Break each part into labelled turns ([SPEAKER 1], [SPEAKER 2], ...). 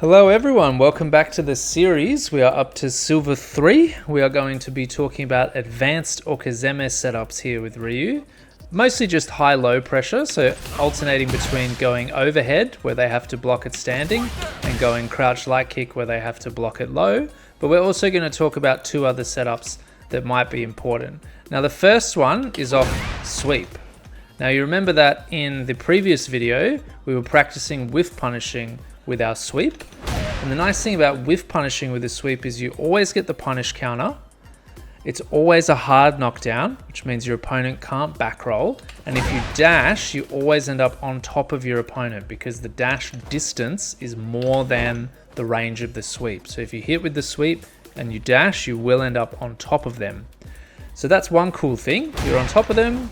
[SPEAKER 1] Hello everyone, welcome back to the series. We are up to Silver 3. We are going to be talking about advanced Okizeme setups here with Ryu. Mostly just high-low pressure, so alternating between going overhead, where they have to block it standing, and going crouch light kick, where they have to block it low. But we're also going to talk about two other setups that might be important. Now the first one is off sweep. Now you remember that in the previous video, we were practicing whiff punishing with our sweep. And the nice thing about whiff punishing with the sweep is you always get the punish counter. It's always a hard knockdown, which means your opponent can't back roll. And if you dash, you always end up on top of your opponent because the dash distance is more than the range of the sweep. So if you hit with the sweep and you dash, you will end up on top of them. So that's one cool thing. You're on top of them.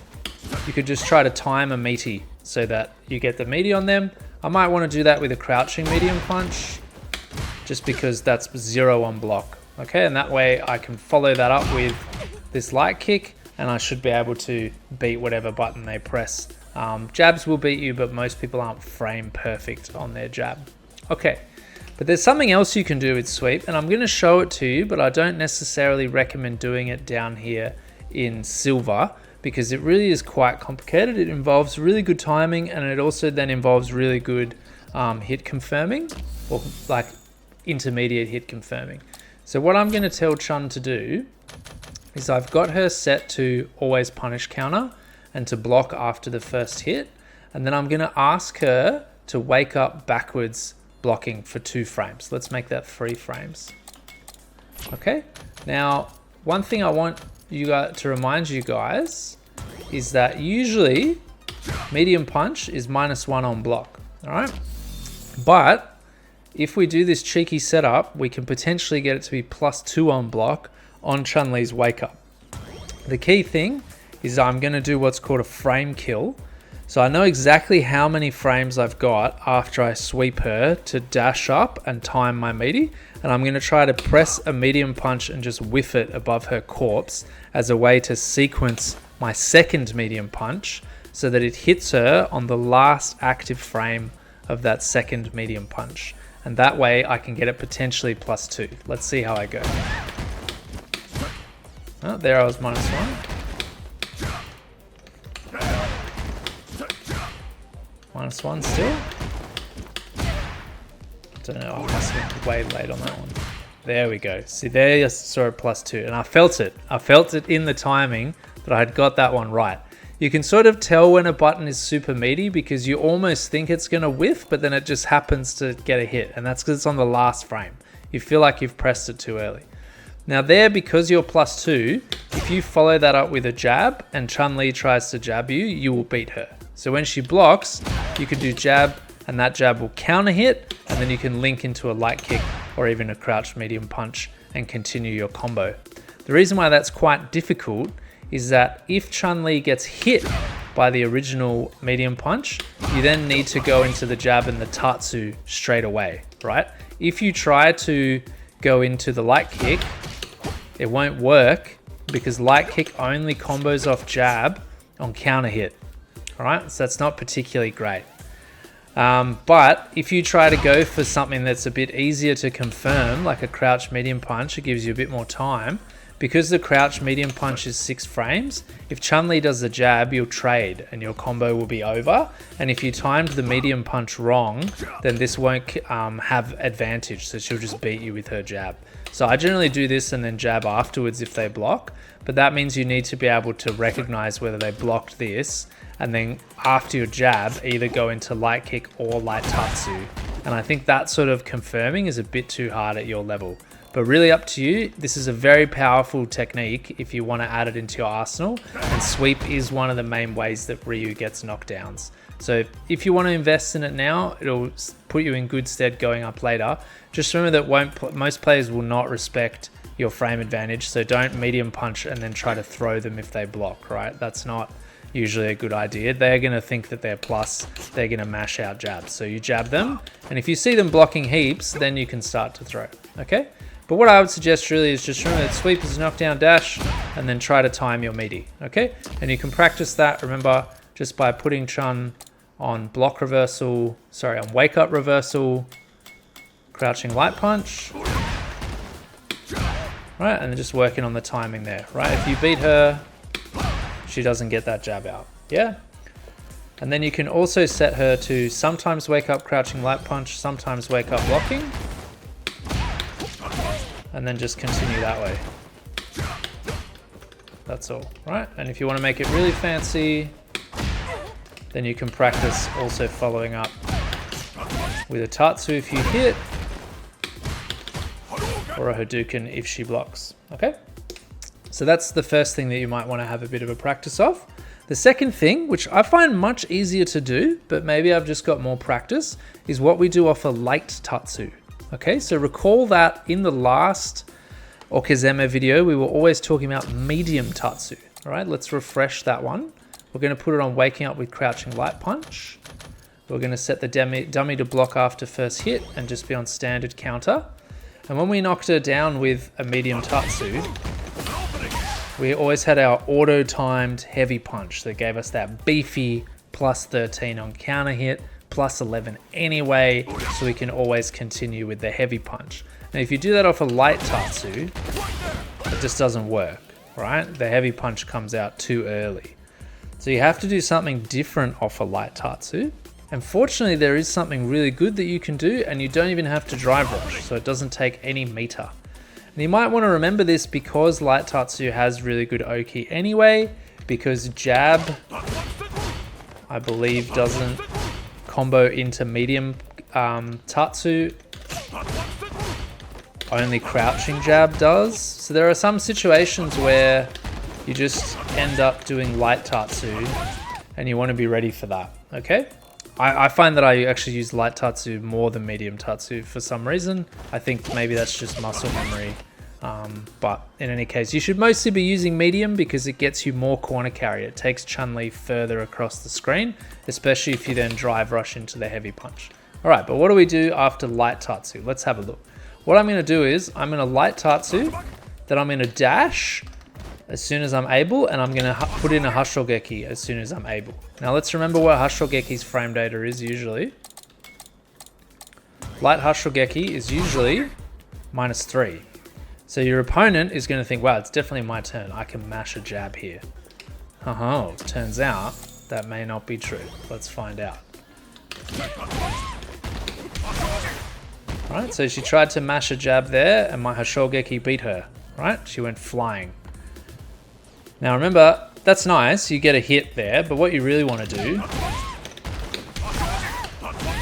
[SPEAKER 1] You could just try to time a meaty so that you get the meaty on them. I might want to do that with a crouching medium punch just because that's 0 on block. Okay, and that way I can follow that up with this light kick and I should be able to beat whatever button they press. Jabs will beat you, but most people aren't frame perfect on their jab. Okay, but there's something else you can do with sweep and I'm going to show it to you, but I don't necessarily recommend doing it down here in silver, because it really is quite complicated. It involves really good timing and it also then involves really good hit confirming, or like intermediate hit confirming. So what I'm going to tell Chun to do is I've got her set to always punish counter and to block after the first hit, and then I'm going to ask her to wake up backwards blocking for 2 frames. Let's make that 3 frames. Okay, now one thing I want to remind you guys is that usually medium punch is -1 on block, all right? But if we do this cheeky setup, we can potentially get it to be +2 on block on Chun-Li's wake up. The key thing is I'm going to do what's called a frame kill. So I know exactly how many frames I've got after I sweep her to dash up and time my meaty. And I'm going to try to press a medium punch and just whiff it above her corpse as a way to sequence my second medium punch so that it hits her on the last active frame of that second medium punch. And that way I can get it potentially +2. Let's see how I go. Oh, there I was -1. -1 still. Don't know, I must have been way late on that one. There we go. See, there you saw it +2 and I felt it. I felt it in the timing that I had got that one right. You can sort of tell when a button is super meaty because you almost think it's going to whiff, but then it just happens to get a hit, and that's because it's on the last frame. You feel like you've pressed it too early. Now there, because you're +2, if you follow that up with a jab and Chun-Li tries to jab you, you will beat her. So when she blocks, you can do jab and that jab will counter hit, and then you can link into a light kick or even a crouched medium punch and continue your combo. The reason why that's quite difficult is that if Chun-Li gets hit by the original medium punch, you then need to go into the jab and the tatsu straight away, right? If you try to go into the light kick, it won't work because light kick only combos off jab on counter hit, all right? So that's not particularly great. But if you try to go for something that's a bit easier to confirm, like a crouch medium punch, it gives you a bit more time. Because the crouch medium punch is 6 frames, if Chun-Li does the jab, you'll trade and your combo will be over. And if you timed the medium punch wrong, then this won't have advantage, so she'll just beat you with her jab. So I generally do this and then jab afterwards if they block, but that means you need to be able to recognize whether they blocked this, and then after your jab, either go into light kick or light tatsu. And I think that sort of confirming is a bit too hard at your level. But really up to you. This is a very powerful technique if you want to add it into your arsenal, and sweep is one of the main ways that Ryu gets knockdowns. So if you want to invest in it now, it'll put you in good stead going up later. Just remember that most players will not respect your frame advantage, so don't medium punch and then try to throw them if they block, right? That's not usually a good idea. They're going to think that they're plus, they're going to mash out jabs. So you jab them, and if you see them blocking heaps, then you can start to throw, okay? But what I would suggest really is just remember that sweep is knockdown dash and then try to time your meaty, okay? And you can practice that, remember, just by putting Chun on block reversal, on wake up reversal, crouching light punch. Right, and then just working on the timing there, right? If you beat her, she doesn't get that jab out, yeah? And then you can also set her to sometimes wake up crouching light punch, sometimes wake up blocking. And then just continue that way. That's all, right? And if you want to make it really fancy, then you can practice also following up with a tatsu if you hit, or a Hadouken if she blocks, okay? So that's the first thing that you might want to have a bit of a practice of. The second thing, which I find much easier to do, but maybe I've just got more practice, is what we do off a light tatsu, okay? So recall that in the last Okizeme video, we were always talking about medium tatsu, all right? Let's refresh that one. We're going to put it on waking up with crouching light punch. We're going to set the dummy to block after first hit and just be on standard counter. And when we knocked her down with a medium tatsu, we always had our auto-timed heavy punch that gave us that beefy plus 13 on counter hit, plus 11 anyway, so we can always continue with the heavy punch. Now, if you do that off a light tatsu, it just doesn't work, right? The heavy punch comes out too early. So you have to do something different off a light tatsu. And fortunately, there is something really good that you can do, and you don't even have to drive rush, so it doesn't take any meter. And you might want to remember this because light tatsu has really good Oki anyway, because jab, I believe, doesn't combo into medium tatsu. Only crouching jab does. So there are some situations where you just end up doing light tatsu, and you want to be ready for that, okay? I find that I actually use light tatsu more than medium tatsu for some reason. I think maybe that's just muscle memory. But in any case, you should mostly be using medium because it gets you more corner carry. It takes Chun-Li further across the screen, especially if you then drive rush into the heavy punch. All right, but what do we do after light tatsu? Let's have a look. What I'm going to do is I'm going to light tatsu, then I'm going to dash as soon as I'm able, and I'm going to put in a hashogeki as soon as I'm able. Now let's remember what hashogeki's frame data is usually. Light hashogeki is usually -3. So your opponent is going to think, wow, it's definitely my turn. I can mash a jab here. Oh, turns out that may not be true. Let's find out. Right, so she tried to mash a jab there, and my hashogeki beat her. Right, she went flying. Now remember, that's nice, you get a hit there, but what you really want to do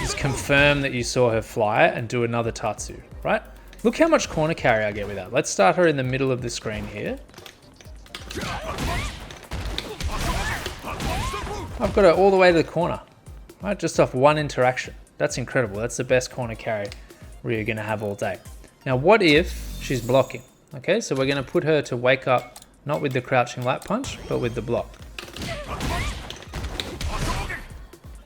[SPEAKER 1] is confirm that you saw her fly and do another tatsu, right? Look how much corner carry I get with that. Let's start her in the middle of the screen here. I've got her all the way to the corner, right? Just off one interaction. That's incredible. That's the best corner carry you're going to have all day. Now, what if she's blocking? Okay, so we're going to put her to wake up, not with the crouching light punch, but with the block.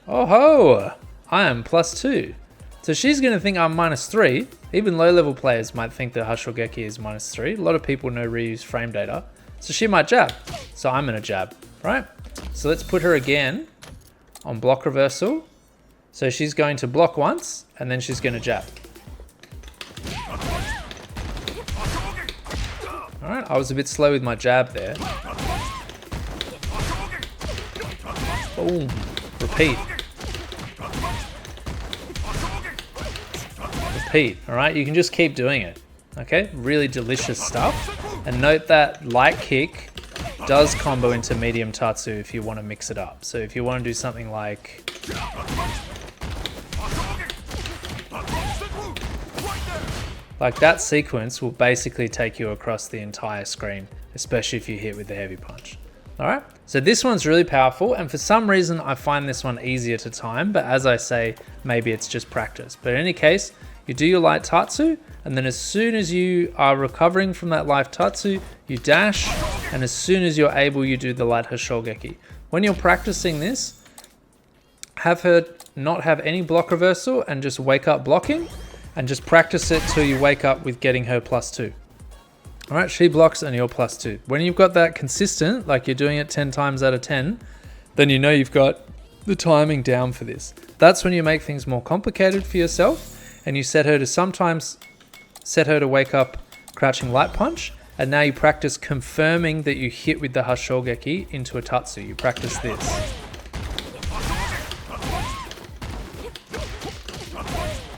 [SPEAKER 1] Oh ho! I am +2. So she's going to think I'm -3. Even low-level players might think that hashogeki is -3. A lot of people know Ryu's frame data. So she might jab. So I'm going to jab, right? So let's put her again on block reversal. So she's going to block once, and then she's going to jab. Alright, I was a bit slow with my jab there. Boom. Repeat. Repeat, alright? You can just keep doing it. Okay? Really delicious stuff. And note that light kick does combo into medium tatsu if you want to mix it up. So if you want to do something like... like that sequence will basically take you across the entire screen, especially if you hit with the heavy punch. All right, so this one's really powerful, and for some reason I find this one easier to time, but as I say, maybe it's just practice. But in any case, you do your light tatsu, and then as soon as you are recovering from that light tatsu, you dash, and as soon as you're able, you do the light hashogeki. When you're practicing this, have her not have any block reversal and just wake up blocking, and just practice it till you wake up with getting her +2. All right, she blocks and you're +2. When you've got that consistent, like you're doing it 10 times out of 10, then you know you've got the timing down for this. That's when you make things more complicated for yourself. and you set her to wake up crouching light punch, and now you practice confirming that you hit with the hashogeki into a tatsu. You practice this.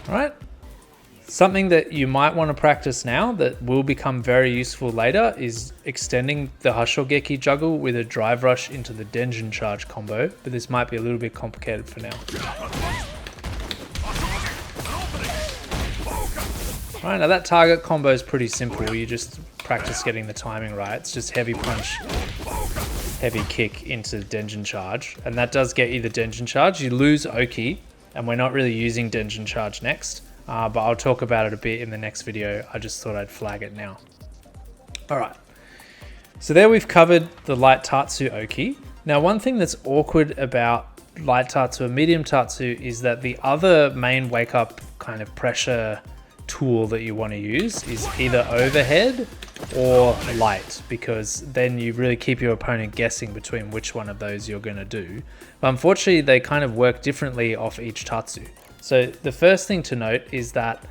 [SPEAKER 1] Alright? Something that you might want to practice now that will become very useful later is extending the hashogeki juggle with a drive rush into the Denjin charge combo, but this might be a little bit complicated for now. Alright, now that target combo is pretty simple. You just practice getting the timing right. It's just heavy punch, heavy kick into Denjin charge, and that does get you the Denjin charge. You lose Oki, and we're not really using Denjin charge next. But I'll talk about it a bit in the next video. I just thought I'd flag it now. Alright, so there we've covered the light tatsu Oki. Now one thing that's awkward about light tatsu and medium tatsu is that the other main wake up kind of pressure tool that you want to use is either overhead or light, because then you really keep your opponent guessing between which one of those you're going to do. But unfortunately they kind of work differently off each tatsu. So the first thing to note is that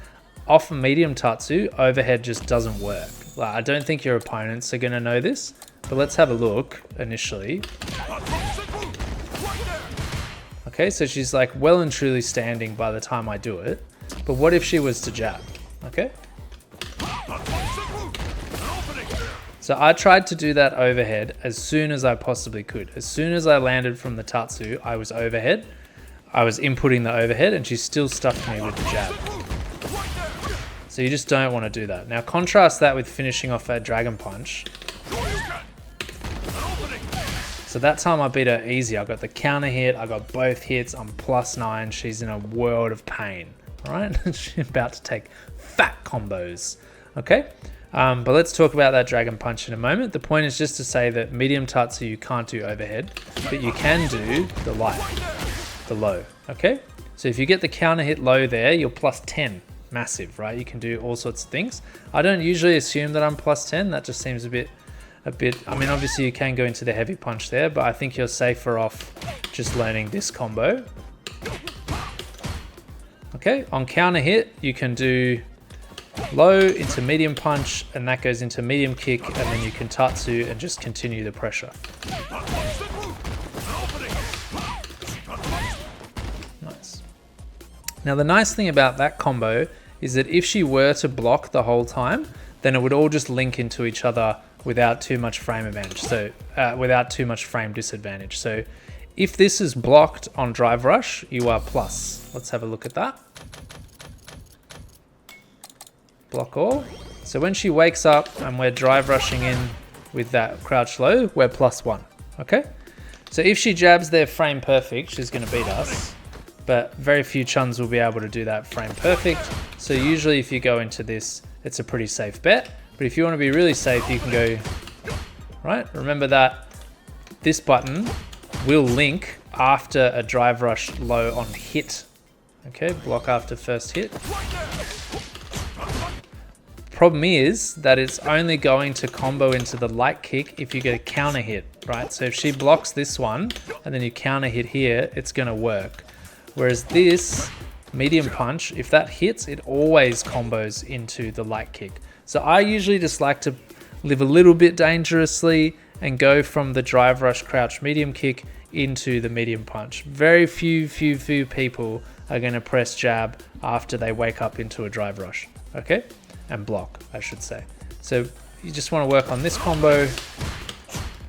[SPEAKER 1] off a medium tatsu, overhead just doesn't work. Like, I don't think your opponents are going to know this, but let's have a look initially. Okay, so she's like well and truly standing by the time I do it. But what if she was to jab? Okay. So I tried to do that overhead as soon as I possibly could. As soon as I landed from the tatsu, I was overhead. I was inputting the overhead and she still stuffed me with the jab. So you just don't want to do that. Now contrast that with finishing off that dragon punch. So that time I beat her easy. I got the counter hit, I got both hits, I'm +9. She's in a world of pain. Alright, she's about to take fat combos. Okay, but let's talk about that dragon punch in a moment. The point is just to say that medium tatsu you can't do overhead, but you can do the light. The low. Okay, so if you get the counter hit low there, you're +10. Massive, right? You can do all sorts of things. I don't usually assume that I'm +10. That just seems a bit I mean, obviously you can go into the heavy punch there, but I think you're safer off just learning this combo. Okay, on counter hit you can do low into medium punch, and that goes into medium kick, and then you can tatsu and just continue the pressure. Now the nice thing about that combo is that if she were to block the whole time, then it would all just link into each other without too much frame advantage. So without too much frame disadvantage. So if this is blocked on drive rush, you are plus. Let's have a look at that. Block all. So when she wakes up and we're drive rushing in with that crouch low, we're +1. Okay. So if she jabs their frame perfect, she's going to beat us. But very few chuns will be able to do that frame perfect. So usually if you go into this, it's a pretty safe bet. But if you want to be really safe, you can go, right? Remember that this button will link after a drive rush low on hit. Okay, block after first hit. Problem is that it's only going to combo into the light kick if you get a counter hit, right? So if she blocks this one and then you counter hit here, it's going to work. Whereas this medium punch, if that hits, it always combos into the light kick. So I usually just like to live a little bit dangerously and go from the drive rush crouch medium kick into the medium punch. Very few people are going to press jab after they wake up into a drive rush, okay? And block, I should say. So you just want to work on this combo.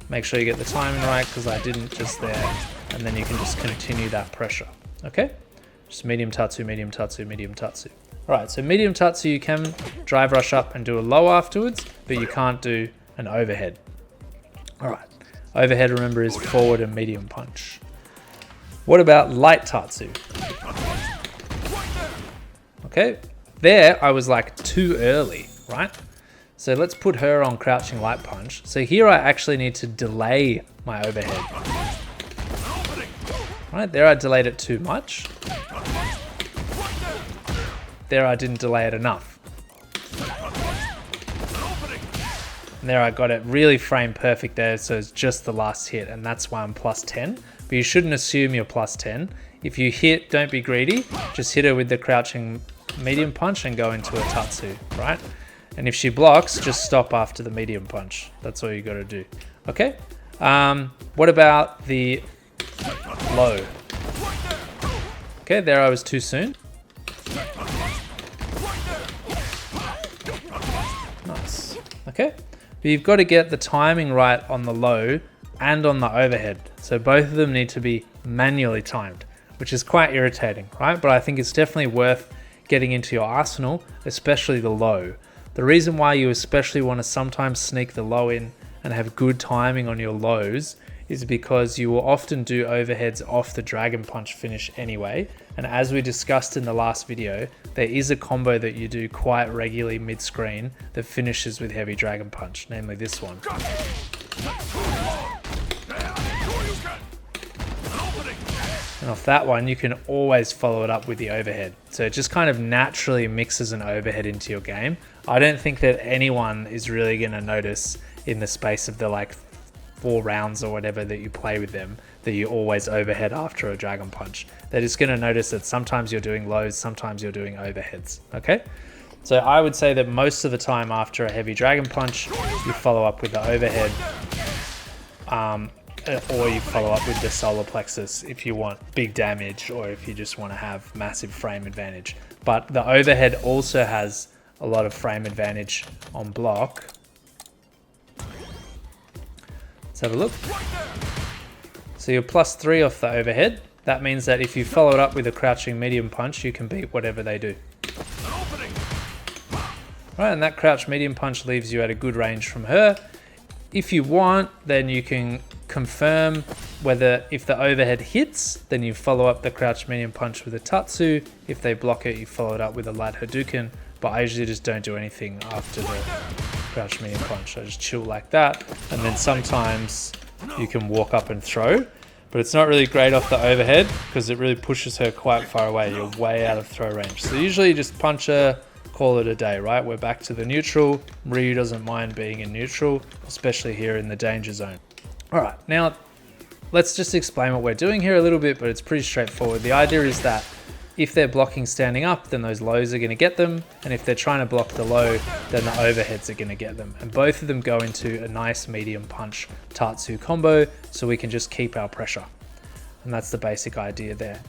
[SPEAKER 1] Make sure you get the timing right, because I didn't just there. And then you can just continue that pressure. Okay, just medium tatsu, medium tatsu, medium tatsu. All right, so medium tatsu you can drive rush up and do a low afterwards, but you can't do an overhead. All right, overhead, remember, is forward and medium punch. What about light tatsu? Okay, there I was like too early, right? So let's put her on crouching light punch. So here I actually need to delay my overhead. Right, there I delayed it too much. There I didn't delay it enough. And there I got it really frame perfect there, so it's just the last hit, and that's why I'm +10. But you shouldn't assume you're +10. If you hit, don't be greedy. Just hit her with the crouching medium punch and go into a tatsu, right? And if she blocks, just stop after the medium punch. That's all you got to do. Okay. What about the low? Okay, there I was too soon. Nice. Okay. But you've got to get the timing right on the low and on the overhead. So both of them need to be manually timed, which is quite irritating, right? But I think it's definitely worth getting into your arsenal, especially the low. The reason why you especially want to sometimes sneak the low in and have good timing on your lows is because you will often do overheads off the Dragon Punch finish anyway. And as we discussed in the last video, there is a combo that you do quite regularly mid-screen that finishes with heavy Dragon Punch, namely this one. And off that one, you can always follow it up with the overhead. So it just kind of naturally mixes an overhead into your game. I don't think that anyone is really going to notice in the space of the like 4 rounds or whatever that you play with them that you always overhead after a Dragon Punch. They're just going to notice that sometimes you're doing lows, sometimes you're doing overheads. Okay? So I would say that most of the time after a heavy Dragon Punch, you follow up with the overhead. Or you follow up with the solar plexus if you want big damage or if you just want to have massive frame advantage. But the overhead also has a lot of frame advantage on block. Let's have a look. So you're +3 off the overhead. That means that if you follow it up with a crouching medium punch, you can beat whatever they do. Right, and that crouch medium punch leaves you at a good range from her. If you want, then you can confirm whether if the overhead hits, then you follow up the crouch medium punch with a tatsu. If they block it, you follow it up with a light Hadouken. But I usually just don't do anything after the crouch medium punch. I just chill like that. And then sometimes you can walk up and throw. But it's not really great off the overhead because it really pushes her quite far away. You're way out of throw range. So usually you just punch her, call it a day, right? We're back to the neutral. Ryu doesn't mind being in neutral, especially here in the danger zone. All right, now let's just explain what we're doing here a little bit, but it's pretty straightforward. The idea is that if they're blocking standing up, then those lows are going to get them. And if they're trying to block the low, then the overheads are going to get them. And both of them go into a nice medium punch tatsu combo, so we can just keep our pressure. And that's the basic idea there.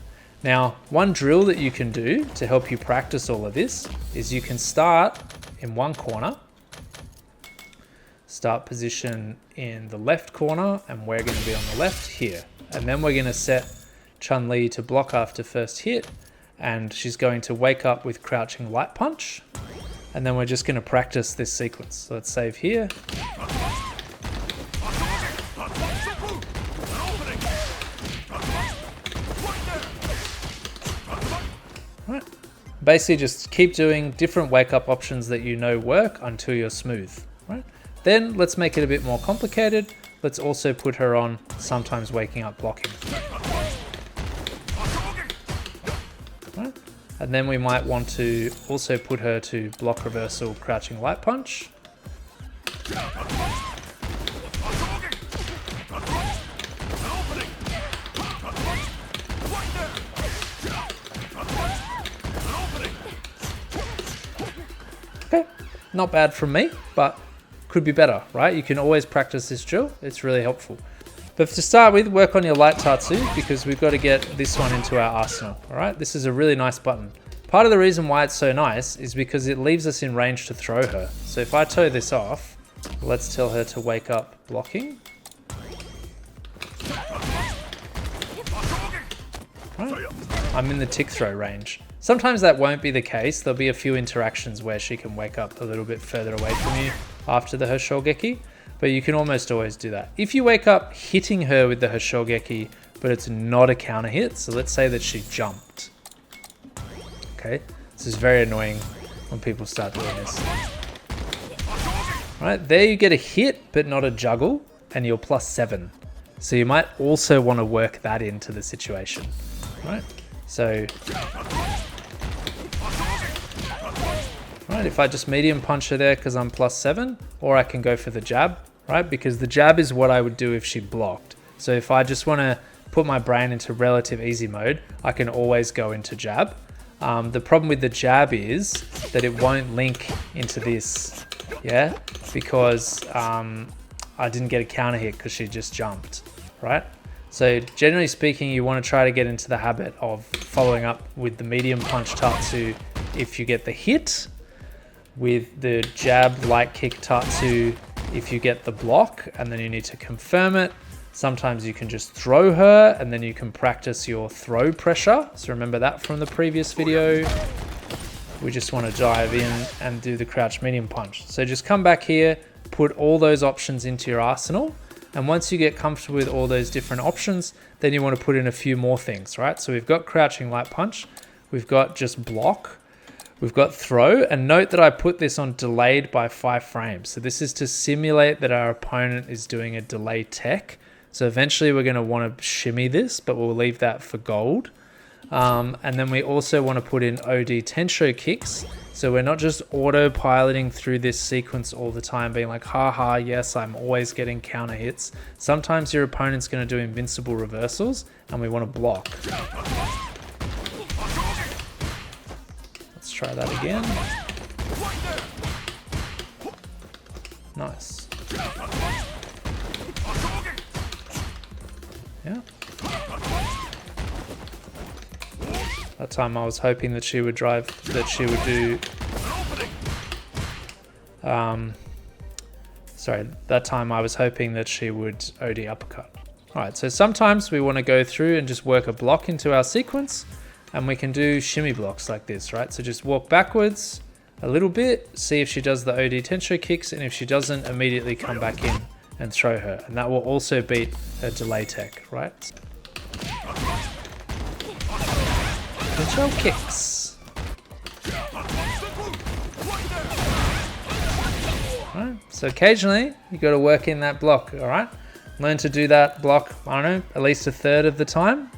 [SPEAKER 1] Now, one drill that you can do to help you practice all of this is you can start in one corner, start position in the left corner, and we're going to be on the left here. And then we're going to set Chun-Li to block after first hit, and she's going to wake up with crouching light punch. And then we're just going to practice this sequence. So let's save here. Right. Basically just keep doing different wake up options that you know work until you're smooth. Right? Then let's make it a bit more complicated. Let's also put her on sometimes waking up blocking. Right? And then we might want to also put her to block reversal crouching light punch. Okay, not bad from me, but could be better, right? You can always practice this drill. It's really helpful. But to start with, work on your light tatsu because we've got to get this one into our arsenal, all right? This is a really nice button. Part of the reason why it's so nice is because it leaves us in range to throw her. So if I toe this off, let's tell her to wake up blocking. Right. I'm in the tick throw range. Sometimes that won't be the case. There'll be a few interactions where she can wake up a little bit further away from you after the hashogeki, but you can almost always do that. If you wake up hitting her with the hashogeki, but it's not a counter hit, so let's say that she jumped. Okay, this is very annoying when people start doing this. All right, there you get a hit, but not a juggle, and you're +7. So you might also want to work that into the situation, right? So, right, if I just medium punch her there because I'm +7, or I can go for the jab, right? Because the jab is what I would do if she blocked. So if I just want to put my brain into relative easy mode, I can always go into jab. The problem with the jab is that it won't link into this, yeah, because I didn't get a counter hit because she just jumped, right? So generally speaking, you want to try to get into the habit of following up with the medium punch tatsu if you get the hit, with the jab light kick tatsu if you get the block, and then you need to confirm it. Sometimes you can just throw her and then you can practice your throw pressure. So remember that from the previous video. We just want to dive in and do the crouch medium punch. So just come back here, put all those options into your arsenal. And once you get comfortable with all those different options, then you want to put in a few more things, right? So we've got crouching light punch, we've got just block, we've got throw, and note that I put this on delayed by 5 frames. So this is to simulate that our opponent is doing a delay tech. So eventually we're going to want to shimmy this, but we'll leave that for gold. And then we also want to put in OD tensho kicks. So we're not just autopiloting through this sequence all the time, being like, haha, yes, I'm always getting counter hits. Sometimes your opponent's going to do invincible reversals, and we want to block. Let's try that again. Nice. Yeah. That time I was hoping that she would do, that time I was hoping that she would OD uppercut. Alright, so sometimes we want to go through and just work a block into our sequence, and we can do shimmy blocks like this, right? So just walk backwards a little bit, see if she does the OD tensho kicks, and if she doesn't, immediately come back in and throw her. And that will also beat her delay tech, right? Control kicks. Right, so occasionally you got to work in that block, all right? Learn to do that block, I don't know, at least a third of the time.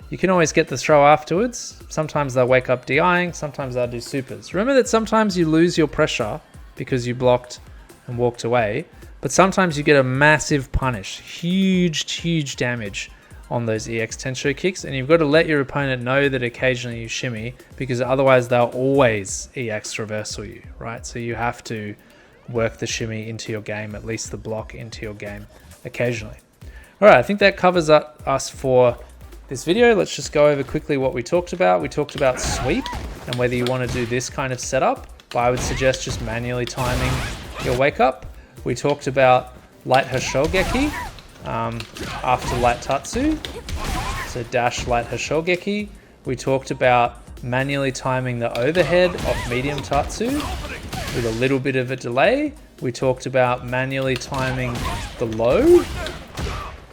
[SPEAKER 1] You can always get the throw afterwards. Sometimes they'll wake up DIing, sometimes they'll do supers. Remember that sometimes you lose your pressure because you blocked and walked away, but sometimes you get a massive punish, huge damage on those EX tensho kicks, and you've got to let your opponent know that occasionally you shimmy, because otherwise they'll always EX reversal you, right? So you have to work the shimmy into your game, at least the block into your game occasionally. All right, I think that covers us for this video. Let's just go over quickly what we talked about. We talked about sweep and whether you want to do this kind of setup, but I would suggest just manually timing your wake up. We talked about light hashogeki after light tatsu, so dash light hashogeki. We talked about manually timing the overhead of medium tatsu with a little bit of a delay. We talked about manually timing the low.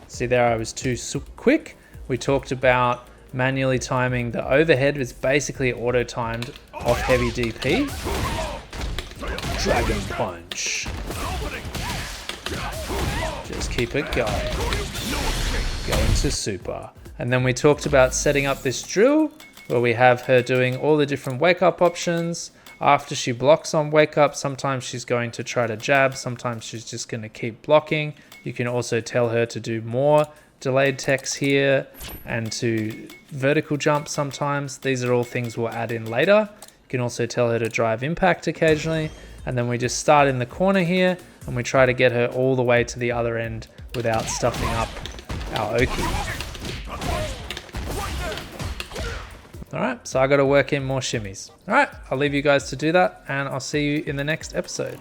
[SPEAKER 1] See there, I was too quick. We talked about manually timing the overhead. It's basically auto-timed off heavy DP. Dragon punch. Just keep it going. Go into super. And then we talked about setting up this drill where we have her doing all the different wake up options. After she blocks on wake up, sometimes she's going to try to jab, sometimes she's just going to keep blocking. You can also tell her to do more delayed techs here and to vertical jump sometimes. These are all things we'll add in later. You can also tell her to drive impact occasionally. And then we just start in the corner here and we try to get her all the way to the other end without stuffing up our Oki. All right, so I got to work in more shimmies. All right, I'll leave you guys to do that and I'll see you in the next episode.